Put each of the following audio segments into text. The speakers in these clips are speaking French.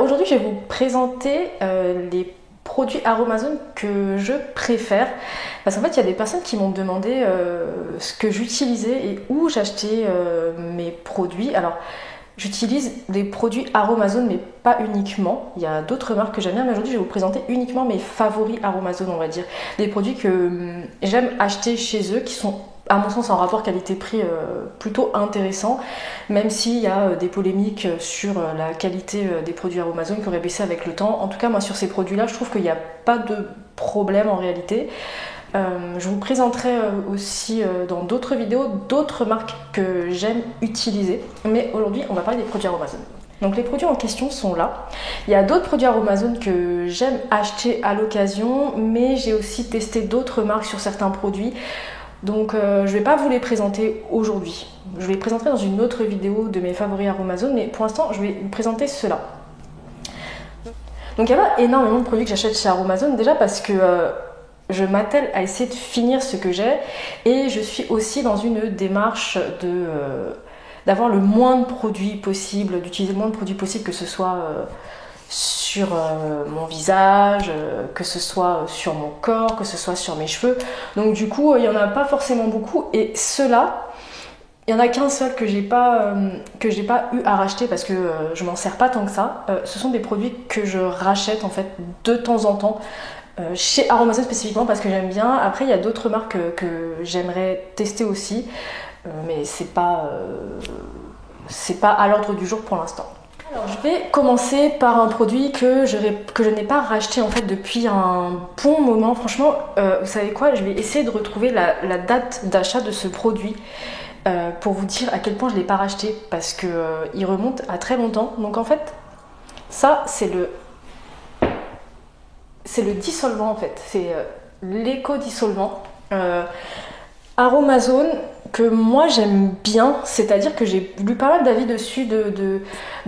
Aujourd'hui, je vais vous présenter les produits Aromazone que je préfère. Parce qu'en fait, il y a des personnes qui m'ont demandé ce que j'utilisais et où j'achetais mes produits. Alors, j'utilise des produits Aromazone, mais pas uniquement. Il y a d'autres marques que j'aime bien, mais aujourd'hui, je vais vous présenter uniquement mes favoris Aromazone, on va dire. Des produits que j'aime acheter chez eux, qui sont, à mon sens, en rapport qualité-prix plutôt intéressant, même s'il y a des polémiques sur la qualité des produits Aromazone qui auraient baissé avec le temps. En tout cas, moi, sur ces produits-là, je trouve qu'il n'y a pas de problème en réalité. Je vous présenterai aussi dans d'autres vidéos d'autres marques que j'aime utiliser, mais aujourd'hui on va parler des produits Aromazone. Donc les produits en question sont là. Il y a d'autres produits Aromazone que j'aime acheter à l'occasion, mais j'ai aussi testé d'autres marques sur certains produits. Donc je ne vais pas vous les présenter aujourd'hui. Je vais les présenter dans une autre vidéo de mes favoris Aromazone, mais pour l'instant je vais vous présenter ceux-là. Donc il n'y a pas énormément de produits que j'achète chez Aromazone, déjà parce que je m'attelle à essayer de finir ce que j'ai et je suis aussi dans une démarche d'avoir le moins de produits possible, d'utiliser le moins de produits possible, que ce soit sur mon visage, que ce soit sur mon corps, que ce soit sur mes cheveux. Donc du coup, il n'y en a pas forcément beaucoup et ceux-là, il n'y en a qu'un seul que j'ai pas eu à racheter parce que je m'en sers pas tant que ça. Ce sont des produits que je rachète en fait de temps en temps. Chez Aromazone spécifiquement parce que j'aime bien. Après il y a d'autres marques que j'aimerais tester aussi, mais c'est pas à l'ordre du jour pour l'instant. Alors je vais commencer par un produit que je n'ai pas racheté en fait depuis un bon moment. Franchement, vous savez quoi, je vais essayer de retrouver la date d'achat de ce produit pour vous dire à quel point je ne l'ai pas racheté parce que il remonte à très longtemps. Donc en fait, ça c'est le dissolvant en fait, c'est l'éco-dissolvant Aromazone que moi j'aime bien, c'est-à-dire que j'ai lu pas mal d'avis dessus de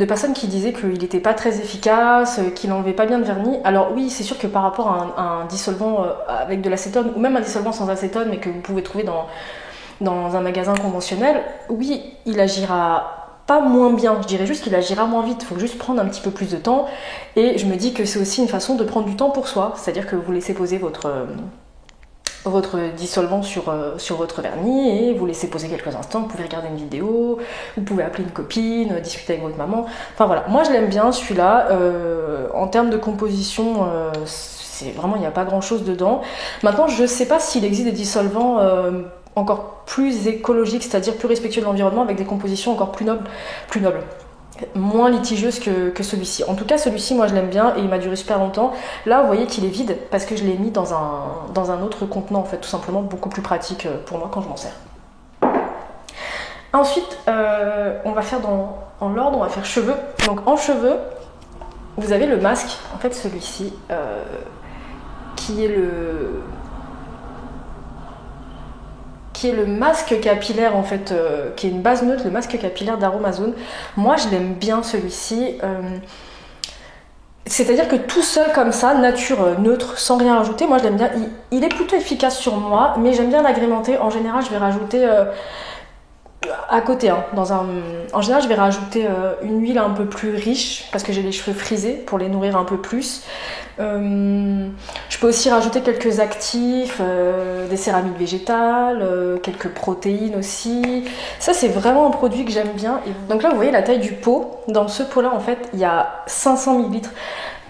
personnes qui disaient qu'il n'était pas très efficace, qu'il n'enlevait pas bien de vernis. Alors oui, c'est sûr que par rapport à un dissolvant avec de l'acétone ou même un dissolvant sans acétone mais que vous pouvez trouver dans un magasin conventionnel, oui, il agira pas moins bien, je dirais juste qu'il agira moins vite, il faut juste prendre un petit peu plus de temps et je me dis que c'est aussi une façon de prendre du temps pour soi, c'est-à-dire que vous laissez poser votre dissolvant sur votre vernis et vous laissez poser quelques instants, vous pouvez regarder une vidéo, vous pouvez appeler une copine, discuter avec votre maman, enfin voilà, moi je l'aime bien celui-là, en termes de composition, c'est vraiment, il n'y a pas grand-chose dedans. Maintenant, je sais pas s'il existe des dissolvants encore plus écologique, c'est-à-dire plus respectueux de l'environnement avec des compositions encore plus nobles, moins litigieuses que celui-ci. En tout cas, celui-ci, moi je l'aime bien et il m'a duré super longtemps. Là, vous voyez qu'il est vide parce que je l'ai mis dans un autre contenant, en fait, tout simplement beaucoup plus pratique pour moi quand je m'en sers. Ensuite, on va faire en l'ordre, on va faire cheveux. Donc en cheveux, vous avez le masque, en fait celui-ci, qui est le masque capillaire en fait, qui est une base neutre, le masque capillaire d'Aromazone. Moi je l'aime bien celui-ci, c'est-à-dire que tout seul comme ça, nature neutre, sans rien rajouter, moi je l'aime bien, il est plutôt efficace sur moi, mais j'aime bien l'agrémenter. En général je vais rajouter à côté, hein, en général je vais rajouter une huile un peu plus riche parce que j'ai les cheveux frisés pour les nourrir un peu plus. Je peux aussi rajouter quelques actifs, des céramides végétales, quelques protéines aussi. Ça c'est vraiment un produit que j'aime bien. Et donc là vous voyez la taille du pot. Dans ce pot là en fait il y a 500 ml.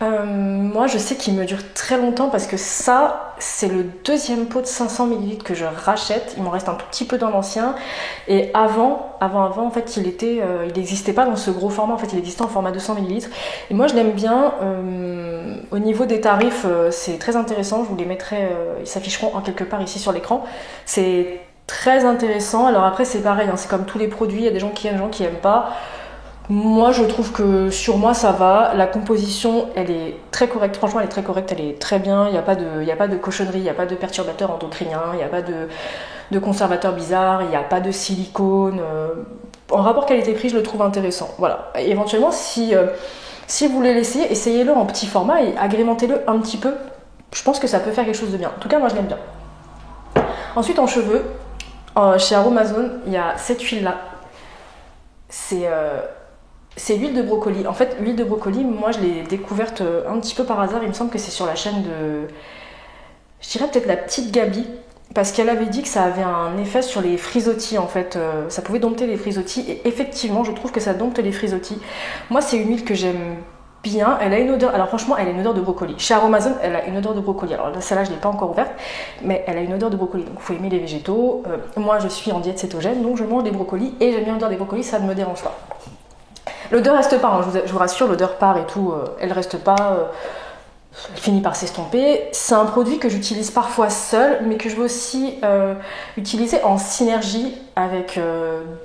Moi je sais qu'il me dure très longtemps parce que ça c'est le deuxième pot de 500 ml que je rachète. Il m'en reste un tout petit peu dans l'ancien et avant en fait il n'existait pas dans ce gros format, en fait il existait en format 200 ml et moi je l'aime bien. Au niveau des tarifs c'est très intéressant, je vous les mettrai, ils s'afficheront en quelque part ici sur l'écran. C'est très intéressant. Alors après c'est pareil, hein, c'est comme tous les produits, il y a des gens qui aiment, des gens qui aiment pas. Moi je trouve que sur moi ça va, la composition elle est très correcte, franchement elle est très correcte, elle est très bien, il n'y a pas de cochonnerie, il n'y a pas de perturbateurs endocriniens, il n'y a pas de conservateurs bizarres, il n'y a pas de silicone. En rapport qualité-prix je le trouve intéressant, voilà. Et éventuellement si vous voulez l'essayer, essayez-le en petit format et agrémentez-le un petit peu, je pense que ça peut faire quelque chose de bien, en tout cas moi je l'aime bien. Ensuite en cheveux, chez Aromazone il y a cette huile là, c'est l'huile de brocoli. En fait, l'huile de brocoli, moi je l'ai découverte un petit peu par hasard. Il me semble que c'est sur la chaîne de, je dirais peut-être la petite Gabi, parce qu'elle avait dit que ça avait un effet sur les frisottis en fait. Ça pouvait dompter les frisottis, et effectivement, je trouve que ça dompte les frisottis. Moi, c'est une huile que j'aime bien. Elle a une odeur, alors franchement, elle a une odeur de brocoli. Chez Aromazone, elle a une odeur de brocoli. Alors celle-là, je ne l'ai pas encore ouverte, mais elle a une odeur de brocoli. Donc il faut aimer les végétaux. Moi, je suis en diète cétogène, donc je mange des brocolis et j'aime bien l'odeur des brocolis, ça ne me dérange pas. L'odeur reste pas, hein, je vous rassure, l'odeur part et tout, elle reste pas, elle finit par s'estomper. C'est un produit que j'utilise parfois seul, mais que je veux aussi utiliser en synergie avec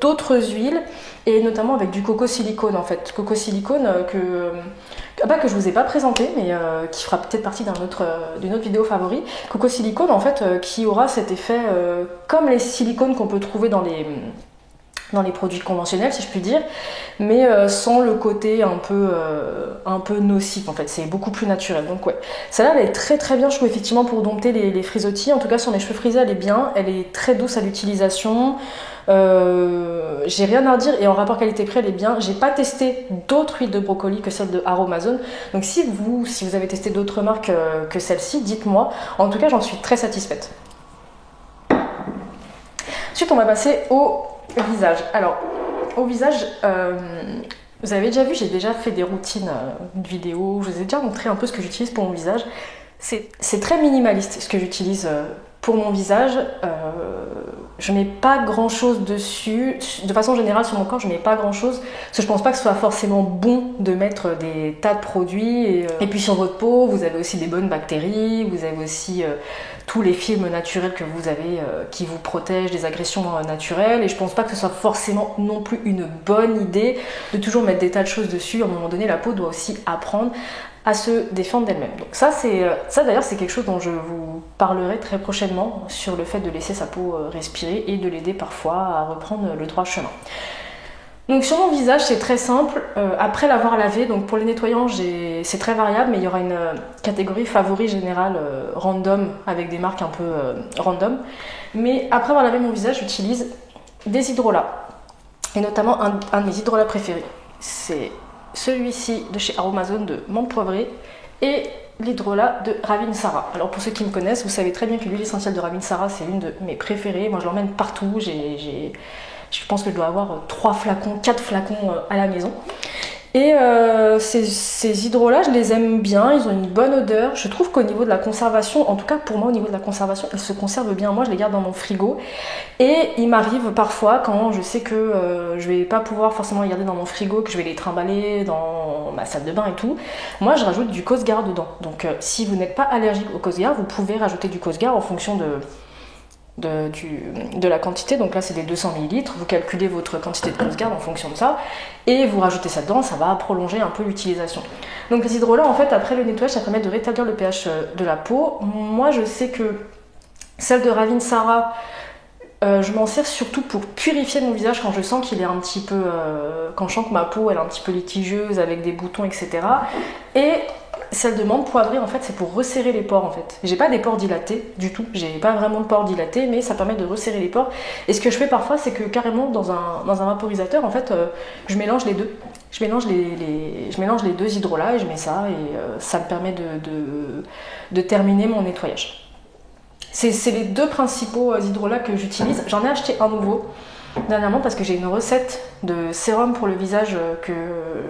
d'autres huiles, et notamment avec du coco silicone en fait. Coco silicone que je vous ai pas présenté, mais qui fera peut-être partie d'une autre vidéo favori. Coco silicone en fait, qui aura cet effet comme les silicones qu'on peut trouver dans les produits conventionnels, si je puis dire, mais sans le côté un peu nocif en fait, c'est beaucoup plus naturel. Donc ouais, celle-là elle est très très bien, je trouve, effectivement, pour dompter les frisottis. En tout cas sur mes cheveux frisés elle est bien, elle est très douce à l'utilisation, j'ai rien à redire, et en rapport qualité-prix elle est bien. J'ai pas testé d'autres huiles de brocoli que celle de Aromazone, donc si vous avez testé d'autres marques que celle-ci, dites-moi. En tout cas j'en suis très satisfaite. Ensuite on va passer au visage. Alors, au visage, vous avez déjà vu, j'ai déjà fait des routines vidéo, je vous ai déjà montré un peu ce que j'utilise pour mon visage. C'est très minimaliste ce que j'utilise pour mon visage. Je mets pas grand chose dessus. De façon générale, sur mon corps, je mets pas grand chose, parce que je pense pas que ce soit forcément bon de mettre des tas de produits. Et puis sur votre peau, vous avez aussi des bonnes bactéries, vous avez aussi tous les films naturels que vous avez qui vous protègent des agressions naturelles, et je pense pas que ce soit forcément non plus une bonne idée de toujours mettre des tas de choses dessus. À un moment donné, la peau doit aussi apprendre à se défendre d'elle-même. Donc ça d'ailleurs c'est quelque chose dont je vous parlerai très prochainement, sur le fait de laisser sa peau respirer et de l'aider parfois à reprendre le droit chemin. Donc sur mon visage c'est très simple, après l'avoir lavé, donc pour les nettoyants c'est très variable, mais il y aura une catégorie favori générale random, avec des marques un peu random. Mais après avoir lavé mon visage, j'utilise des hydrolats, et notamment un de mes hydrolats préférés, c'est celui-ci de chez Aromazone de menthe poivrée, et l'hydrolat de Ravinsara. Alors pour ceux qui me connaissent, vous savez très bien que l'huile essentielle de Ravinsara c'est l'une de mes préférées. Moi je l'emmène partout, je pense que je dois avoir 4 flacons à la maison. Et ces hydrolats, je les aime bien, ils ont une bonne odeur. Je trouve qu'au niveau de la conservation, en tout cas pour moi au niveau de la conservation, ils se conservent bien. Moi je les garde dans mon frigo, et il m'arrive parfois, quand je sais que je vais pas pouvoir forcément les garder dans mon frigo, que je vais les trimballer dans ma salle de bain et tout, moi je rajoute du Cosgar dedans. Donc si vous n'êtes pas allergique au Cosgar, vous pouvez rajouter du Cosgar en fonction de la quantité. Donc là c'est des 200 ml, vous calculez votre quantité de Cosgar en fonction de ça, et vous rajoutez ça dedans, ça va prolonger un peu l'utilisation. Donc les hydrolats en fait, après le nettoyage, ça permet de rétablir le pH de la peau. Moi je sais que celle de Ravinsara, je m'en sers surtout pour purifier mon visage quand je sens qu'il est un petit peu, quand je sens que ma peau elle est un petit peu litigieuse avec des boutons, etc. Et celle de menthe poivrée en fait, c'est pour resserrer les pores en fait. J'ai pas des pores dilatés du tout, j'ai pas vraiment de pores dilatés, mais ça permet de resserrer les pores. Et ce que je fais parfois, c'est que carrément dans un vaporisateur en fait, je mélange les deux. Je mélange les deux hydrolats et je mets ça, et ça me permet de terminer mon nettoyage. C'est les deux principaux hydrolats que j'utilise. J'en ai acheté un nouveau dernièrement parce que j'ai une recette de sérum pour le visage que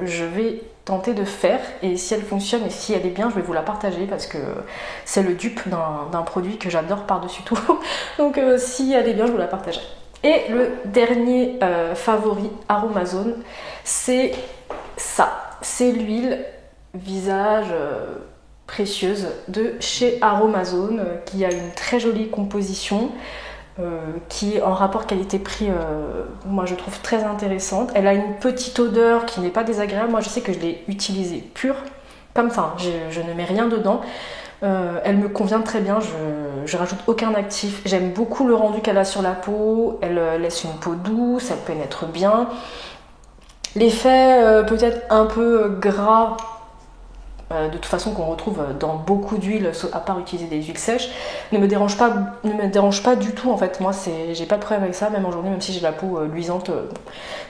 je vais tenter de faire, et si elle fonctionne et si elle est bien, je vais vous la partager parce que c'est le dupe d'un produit que j'adore par-dessus tout. Donc si elle est bien, je vous la partagerai. Et le dernier favori Aromazone, c'est ça, c'est l'huile visage précieuse de chez Aromazone, qui a une très jolie composition, qui est en rapport qualité-prix, moi je trouve très intéressante. Elle a une petite odeur qui n'est pas désagréable. Moi je sais que je l'ai utilisée pure, comme ça, je ne mets rien dedans. Elle me convient très bien, je rajoute aucun actif. J'aime beaucoup le rendu qu'elle a sur la peau, elle laisse une peau douce, elle pénètre bien. L'effet peut-être un peu gras de toute façon qu'on retrouve dans beaucoup d'huiles, à part utiliser des huiles sèches, ne me dérange pas du tout en fait. Moi j'ai pas de problème avec ça, même aujourd'hui, même si j'ai la peau luisante,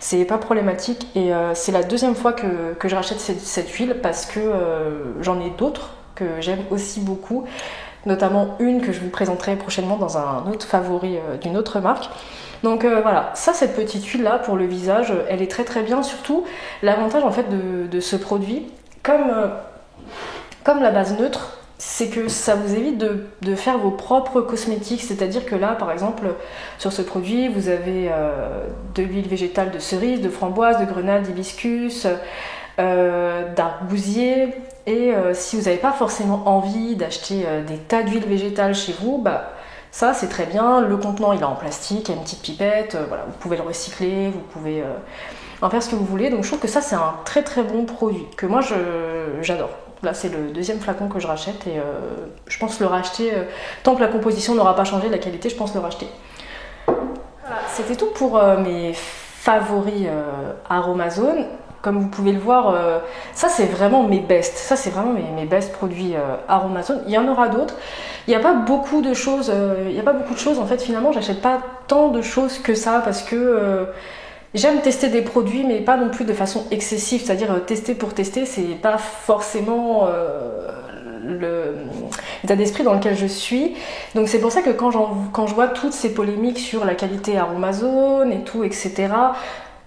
c'est pas problématique. Et c'est la deuxième fois que je rachète cette huile parce que j'en ai d'autres que j'aime aussi beaucoup, notamment une que je vous présenterai prochainement dans un autre favori d'une autre marque. Donc voilà, ça, cette petite huile là pour le visage, elle est très très bien. Surtout l'avantage en fait de ce produit, comme la base neutre, c'est que ça vous évite de faire vos propres cosmétiques. C'est-à-dire que là, par exemple, sur ce produit, vous avez de l'huile végétale de cerise, de framboise, de grenade, d'hibiscus, d'argousier. Et si vous n'avez pas forcément envie d'acheter des tas d'huiles végétales chez vous, bah ça c'est très bien. Le contenant il est en plastique, il y a une petite pipette, voilà, vous pouvez le recycler, vous pouvez en faire ce que vous voulez. Donc je trouve que ça c'est un très très bon produit que moi j'adore. Là c'est le deuxième flacon que je rachète et je pense le racheter tant que la composition n'aura pas changé, la qualité, je pense le racheter. Voilà, c'était tout pour mes favoris Aromazone. Comme vous pouvez le voir, ça c'est vraiment mes best. Ça c'est vraiment mes best produits Aromazone. Il y en aura d'autres. Il n'y a pas beaucoup de choses. En fait, finalement, j'achète pas tant de choses que ça parce que j'aime tester des produits, mais pas non plus de façon excessive. C'est-à-dire tester pour tester, c'est pas forcément l'état d'esprit dans lequel je suis. Donc c'est pour ça que quand je vois toutes ces polémiques sur la qualité Aromazone et tout, etc.,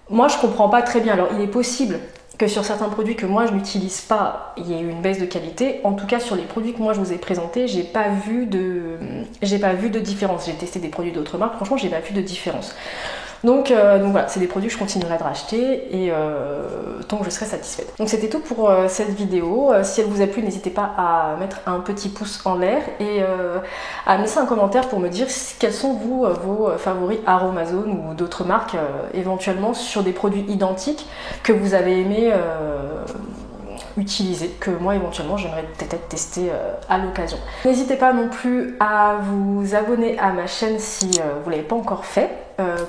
moi je comprends pas très bien. Alors il est possible que sur certains produits que moi je n'utilise pas, il y ait eu une baisse de qualité. En tout cas sur les produits que moi je vous ai présentés, j'ai pas vu de différence. J'ai testé des produits d'autres marques, franchement j'ai pas vu de différence. Donc voilà, c'est des produits que je continuerai de racheter et tant que je serai satisfaite. Donc c'était tout pour cette vidéo. Si elle vous a plu, n'hésitez pas à mettre un petit pouce en l'air et à me laisser un commentaire pour me dire quels sont vos favoris Aromazone ou d'autres marques éventuellement sur des produits identiques que vous avez aimé utiliser, que moi éventuellement j'aimerais peut-être tester à l'occasion. N'hésitez pas non plus à vous abonner à ma chaîne si vous ne l'avez pas encore fait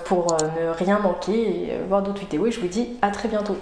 pour ne rien manquer et voir d'autres vidéos et je vous dis à très bientôt.